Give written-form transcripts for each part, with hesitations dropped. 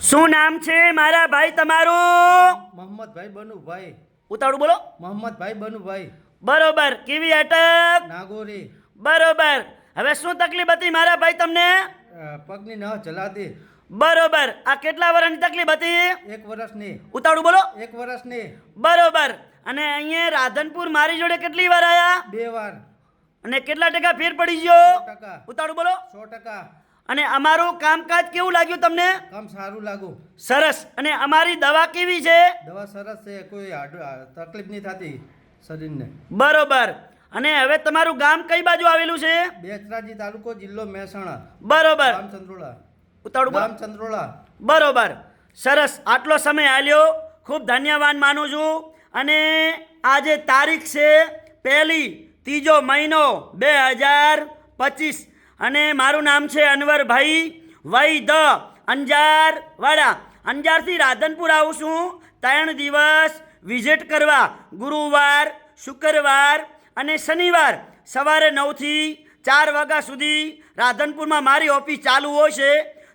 શું નામ છે મારા ભાઈ તમારું? મોહમ્મદભાઈ બનુભાઈ. ઉતાવળું બોલો. મોહમ્મદભાઈ બનુભાઈ. બરોબર. કેવી અટક? નાગોરી. બરોબર. હવે શું તકલીફ હતી મારા ભાઈ તમને? પગની ન ચલાતી. બરોબર. આ કેટલા વર્ષની તકલીફ હતી? 1 વર્ષની. ઉતાવળું બોલો. 1 વર્ષની. બરોબર. અને અહીંયા રાધનપુર મારી જોડે કેટલી વાર આયા? 2 વાર. અને કેટલા ટકા ફેર પડી ગયો? 100%. ઉતાવળું બોલો. 100%. અને અમારું કામકાજ કેવું લાગ્યું તમને? કામ સારું લાગુ. સરસ. અને અમારી દવા કેવી છે? દવા સરસ છે, કોઈ તકલીફ નહીં થતી શરીરને. બરોબર. અને હવે તમારું ગામ કઈ બાજુ આવેલું છે? બેચરાજી તાલુકો, જિલ્લો મહેસાણા. બરોબર. ગામ ચંદ્રોળા. ઉતાવળું બોલો. ગામ ચંદ્રોળા. બરોબર. સરસ. આટલો સમય આલ્યો, ખૂબ ધન્યવાદ માનું છું. અને આજે તારીખ છે 1 ત્રીજો મહિનો 2025 અને મારું નામ છે અનવરભાઈ વૈદ, અંજાર વાડા. અંજારથી રાધનપુર આવું છું 3 દિવસ વિઝિટ કરવા. ગુરુવાર, શુક્રવાર અને શનિવાર સવારે 9 થી 4 વાગ્યા સુધી રાધનપુરમાં મારી ઓફિસ ચાલુ હોય છે.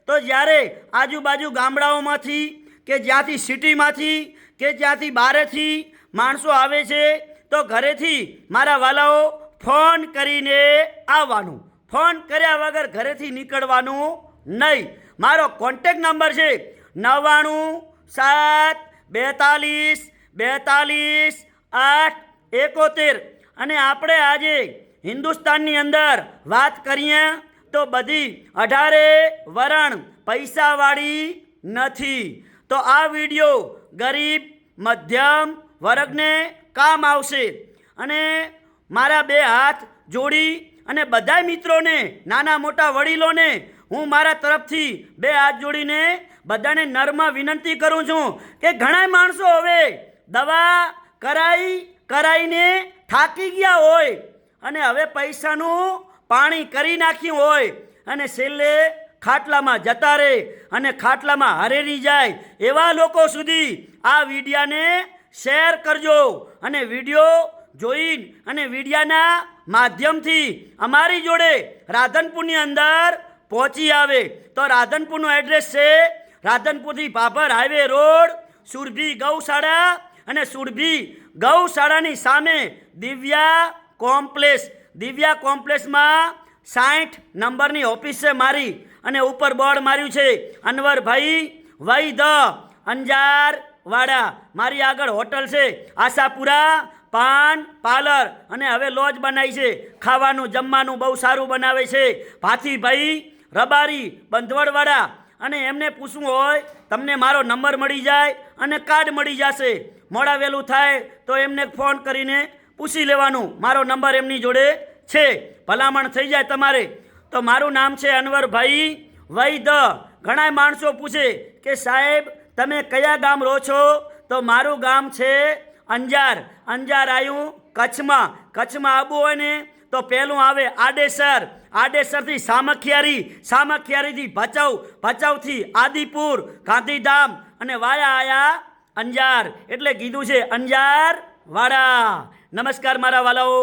તો જ્યારે આજુબાજુ ગામડાઓમાંથી કે જ્યાંથી સિટીમાંથી કે જ્યાંથી બહારેથી માણસો આવે છે તો ઘરેથી મારા વાલાઓ ફોન કરીને આવવાનું. ફોન કર્યા વગર ઘરેથી નીકળવાનું નહીં. મારો કોન્ટેક નંબર છે 99 7 42 42 8 71. અને આપણે આજે હિન્દુસ્તાનની અંદર વાત કરીએ તો બધી 18 વરણ પૈસાવાળી નથી. તો આ વિડીયો ગરીબ મધ્યમ વર્ગને કામ આવશે. અને મારા 2 હાથ જોડી અને બધા મિત્રોને, નાના મોટા વડીલોને હું મારા તરફથી 2 હાથ જોડીને બધાને નર્મ વિનંતી કરું છું કે ઘણા માણસો હવે દવા કરાઈને થાકી ગયા હોય અને હવે પૈસાનું પાણી કરી નાખ્યું હોય અને છેલ્લે ખાટલામાં જતા રહે અને ખાટલામાં હરેરી જાય. એવા લોકો સુધી આ વિડીયાને શેર કરજો અને વિડીયો જોઈને અને વિડીયાના માધ્યમથી અમારી જોડે રાધનપુરની અંદર પહોંચી આવે. તો રાધનપુરનું એડ્રેસ છે રાધનપુરથી ભાભર હાઈવે રોડ, સુરભી ગૌશાળા. અને સુરભી ગૌશાળાની સામે દિવ્યા કોમ્પ્લેક્સ. દિવ્યા કોમ્પ્લેક્સમાં 60 નંબરની ઓફિસ છે મારી. અને ઉપર બોર્ડ માર્યું છે અનવરભાઈ વૈદ, અંજાર વાડા. મારી આગળ હોટલ છે આશાપુરા પાન પાર્લર. અને હવે લોજ બનાવી છે. ખાવાનું જમવાનું બહુ સારું બનાવે છે ભાથીભાઈ રબારી, બંધવડવાડા. અને એમને પૂછવું હોય તમને મારો નંબર મળી જાય અને કાર્ડ મળી જશે. મોડા વહેલું થાય તો એમને ફોન કરીને પૂછી લેવાનું. મારો નંબર એમની જોડે છે, ભલામણ થઈ જાય તમારે. તો મારું નામ છે અનવરભાઈ વૈદ. ઘણા માણસો પૂછે કે સાહેબ તમે કયા ગામ રહો છો? તો મારું ગામ છે અંજાર. અંજાર આવ્યું કચ્છમાં. કચ્છમાં આવવું હોય ને તો પહેલું આવે આડેસર. આડેસરથી સામખિયારી, સામખિયારીથી ભચાઉ, ભચાઉથી આદિપુર, ગાંધીધામ અને વાયા આયા અંજાર. એટલે કીધું છે અંજાર વાડા. નમસ્કાર મારા વાલાઓ.